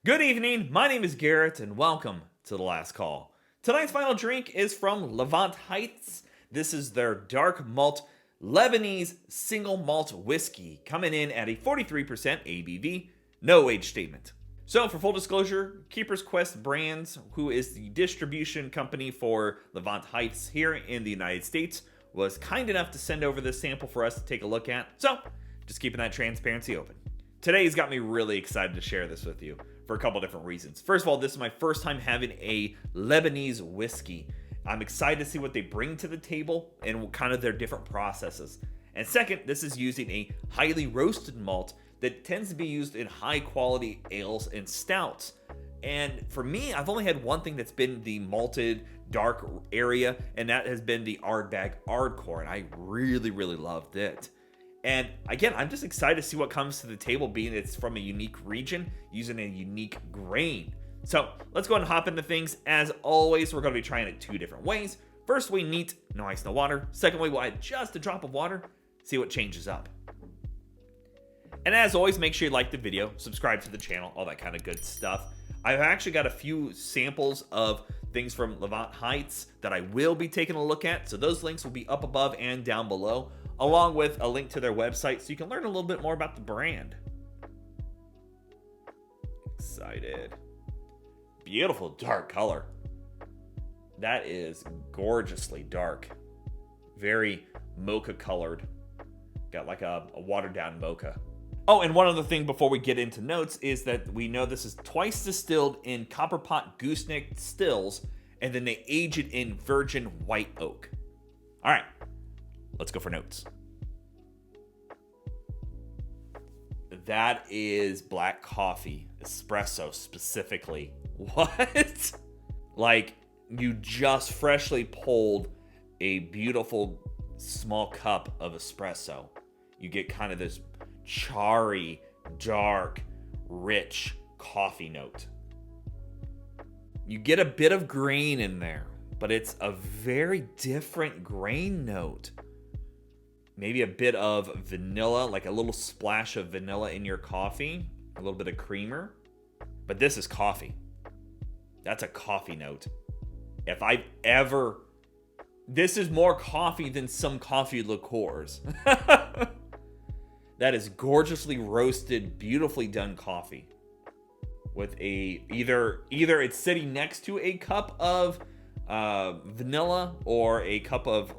Good evening, my name is Garrett, and welcome to The Last Call. Tonight's final drink is from Levant Heights. This is their dark malt Lebanese single malt whiskey, coming in at a 43% ABV, no age statement. So for full disclosure, Keeper's Quest Brands, who is the distribution company for Levant Heights here in the United States, was kind enough to send over this sample for us to take a look at, so just keeping that transparency open. Today's got me really excited to share this with you for a couple different reasons. First of all, this is my first time having a Lebanese whiskey. I'm excited to see what they bring to the table and kind of their different processes. And second, this is using a highly roasted malt that tends to be used in high quality ales and stouts. And for me, I've only had one thing that's been the malted dark area, and that has been the Ardbeg Ardcore, and I really loved it. And again, I'm just excited to see what comes to the table, being it's from a unique region, using a unique grain. So let's go ahead and hop into things. As always, we're going to be trying it two different ways. First way, neat, no ice, no water. Second way, we'll add just a drop of water, see what changes up. And as always, make sure you like the video, subscribe to the channel, all that kind of good stuff. I've actually got a few samples of things from Levant Heights that I will be taking a look at. So those links will be up above and down below, along with a link to their website so you can learn a little bit more about the brand. Excited. Beautiful dark color. That is gorgeously dark. Very mocha colored. Got like a watered down mocha. Oh, and one other thing before we get into notes is that we know this is twice distilled in copperpot gooseneck stills, and then they age it in virgin white oak. All right. Let's go for notes. That is black coffee, espresso specifically. What? Like, you just freshly pulled a beautiful small cup of espresso. You get kind of this charry, dark, rich coffee note. You get a bit of grain in there, but it's a very different grain note. Maybe a bit of vanilla, like a little splash of vanilla in your coffee. A little bit of creamer. But this is coffee. That's a coffee note. If I've ever... This is more coffee than some coffee liqueurs. That is gorgeously roasted, beautifully done coffee. With a... Either it's sitting next to a cup of vanilla or a cup of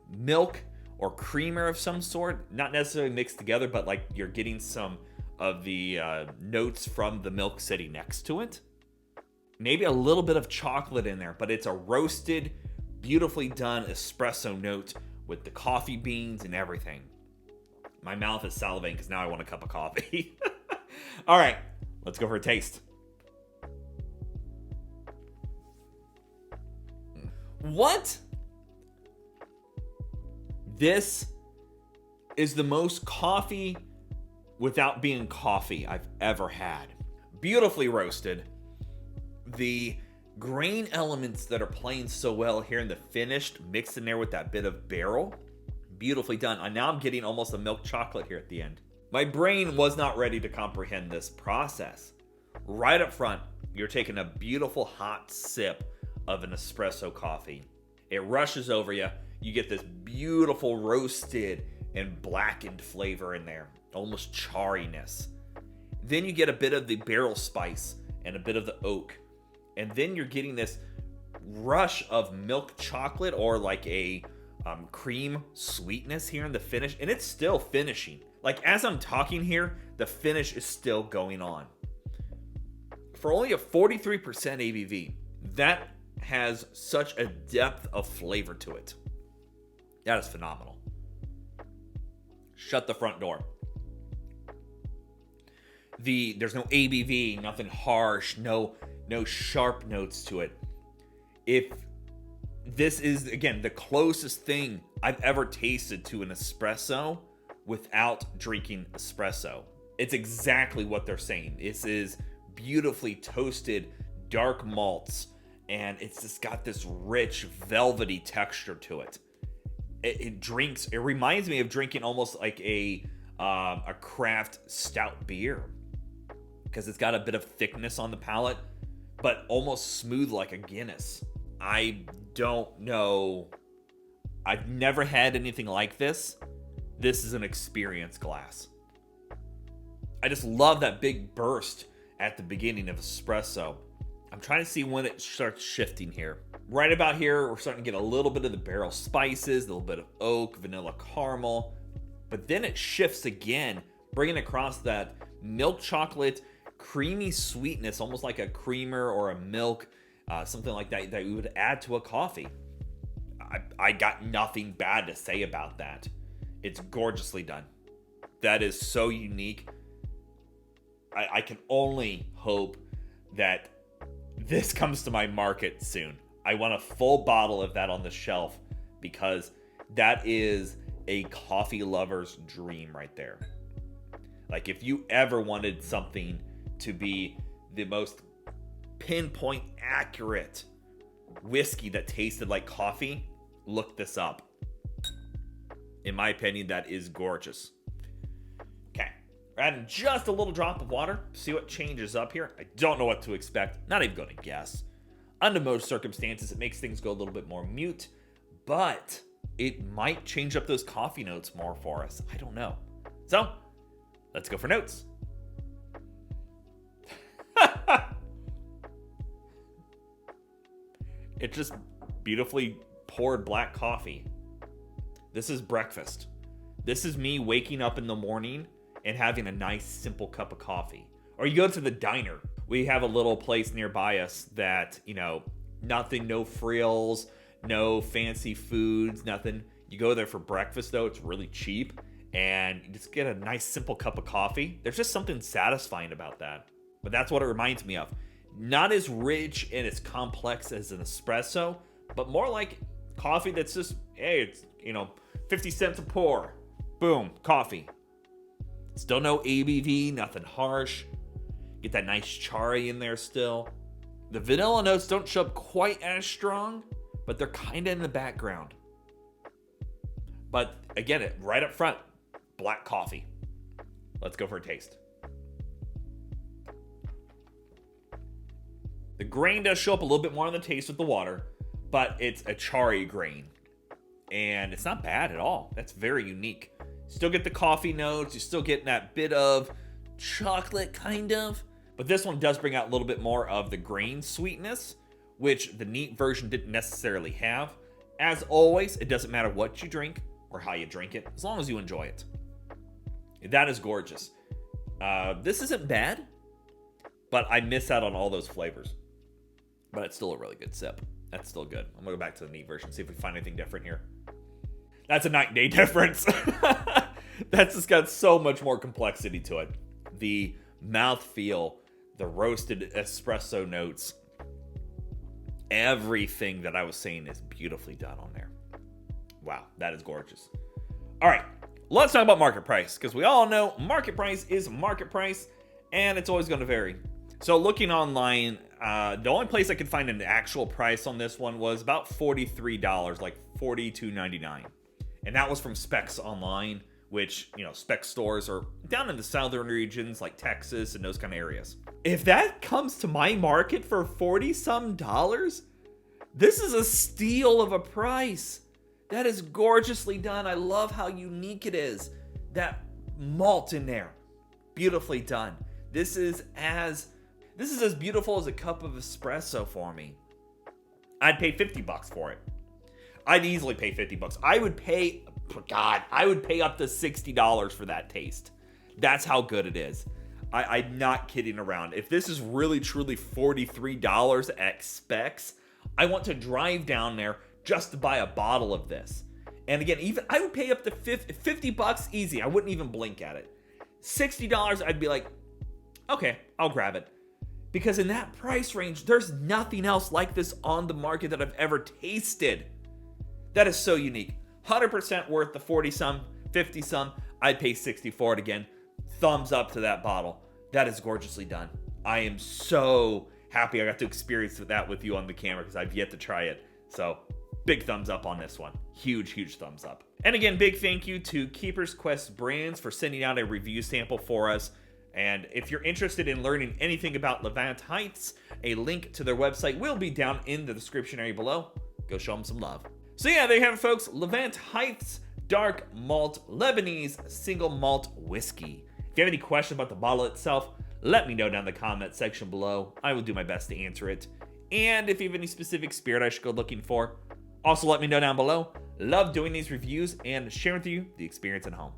milk or creamer of some sort, not necessarily mixed together, but like you're getting some of the notes from the milk sitting next to it. Maybe a little bit of chocolate in there, but it's a roasted, beautifully done espresso note with the coffee beans and everything. My mouth is salivating because now I want a cup of coffee. All right, let's go for a taste. What? This is the most coffee without being coffee I've ever had. Beautifully roasted. The grain elements that are playing so well here in the finished, mixed in there with that bit of barrel. Beautifully done. And now I'm getting almost a milk chocolate here at the end. My brain was not ready to comprehend this process. Right up front, you're taking a beautiful hot sip of an espresso coffee. It rushes over you. You get this beautiful roasted and blackened flavor in there, almost charriness. Then you get a bit of the barrel spice and a bit of the oak. And then you're getting this rush of milk chocolate or like a cream sweetness here in the finish. And it's still finishing. Like as I'm talking here, the finish is still going on. For only a 43% ABV, that has such a depth of flavor to it. That is phenomenal. Shut the front door. There's no ABV, nothing harsh, no sharp notes to it. If this is, again, the closest thing I've ever tasted to an espresso without drinking espresso. It's exactly what they're saying. This is beautifully toasted dark malts, and it's just got this rich velvety texture to it. It reminds me of drinking almost like a craft stout beer. because it's got a bit of thickness on the palate, but almost smooth like a Guinness. I don't know. I've never had anything like this. This is an experience glass. I just love that big burst at the beginning of espresso. I'm trying to see when it starts shifting here. Right about here, we're starting to get a little bit of the barrel spices, a little bit of oak, vanilla caramel, but then it shifts again, bringing across that milk chocolate, creamy sweetness, almost like a creamer or a milk, something like that that we would add to a coffee. I got nothing bad to say about that. It's gorgeously done. That is so unique. I can only hope that this comes to my market soon. I want a full bottle of that on the shelf because that is a coffee lover's dream right there. Like if you ever wanted something to be the most pinpoint accurate whiskey that tasted like coffee, look this up. In my opinion, that is gorgeous. Okay, we're adding just a little drop of water. See what changes up here. I don't know what to expect. Not even going to guess. Under most circumstances, it makes things go a little bit more mute, but it might change up those coffee notes more for us. I don't know. So, let's go for notes. It's just beautifully poured black coffee. This is breakfast. This is me waking up in the morning and having a nice simple cup of coffee. Or you go to the diner. We have a little place nearby us that, nothing, no frills, no fancy foods, nothing. You go there for breakfast though, it's really cheap. And you just get a nice simple cup of coffee. There's just something satisfying about that. But that's what it reminds me of. Not as rich and as complex as an espresso, but more like coffee that's just, hey, it's, 50 cents a pour. Boom, coffee. Still no ABV, nothing harsh. Get that nice chari in there still. The vanilla notes don't show up quite as strong, but they're kind of in the background. But again, right up front, black coffee. Let's go for a taste. The grain does show up a little bit more on the taste with the water, but it's a chari grain. And it's not bad at all. That's very unique. Still get the coffee notes. You're still getting that bit of chocolate, kind of. But this one does bring out a little bit more of the grain sweetness, which the neat version didn't necessarily have. As always, it doesn't matter what you drink or how you drink it, as long as you enjoy it. That is gorgeous. This isn't bad, but I miss out on all those flavors. But it's still a really good sip. That's still good. I'm going to go back to the neat version, see if we find anything different here. That's a night and day difference. That's just got so much more complexity to it. The mouthfeel, the roasted espresso notes, everything that I was saying is beautifully done on there. Wow, that is gorgeous. All right, let's talk about market price, because we all know market price is market price, and it's always going to vary. So looking online, the only place I could find an actual price on this one was about $43, like $42.99. And that was from Specs Online, which, spec stores are down in the southern regions like Texas and those kind of areas. If that comes to my market for $40-some, this is a steal of a price. That is gorgeously done. I love how unique it is. That malt in there, beautifully done. This is as beautiful as a cup of espresso for me. I'd pay $50 for it. I'd easily pay $50. I would pay up to $60 for that taste. That's how good it is. I'm not kidding around. If this is really truly $43 at Specs, I want to drive down there just to buy a bottle of this. And again, even I would pay up to $50 easy. I wouldn't even blink at it. $60, I'd be like, okay, I'll grab it. Because in that price range, there's nothing else like this on the market that I've ever tasted. That is so unique. 100% worth the 40-some, 50-some. I'd pay 60 for it again. Thumbs up to that bottle. That is gorgeously done. I am so happy I got to experience that with you on the camera because I've yet to try it. So big thumbs up on this one. Huge, huge thumbs up. And again, big thank you to Keeper's Quest Brands for sending out a review sample for us. And if you're interested in learning anything about Levant Heights, a link to their website will be down in the description area below. Go show them some love. So yeah, there you have it, folks. Levant Heights Dark Malt Lebanese Single Malt Whiskey. If you have any questions about the bottle itself, let me know down in the comment section below. I will do my best to answer it. And if you have any specific spirit I should go looking for, also let me know down below. Love doing these reviews and sharing with you the experience at home.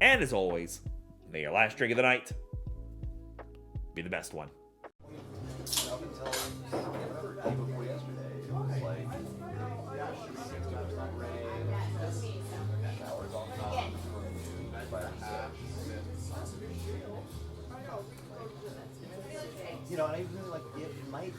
And as always, may your last drink of the night be the best one. You know, and I really like it might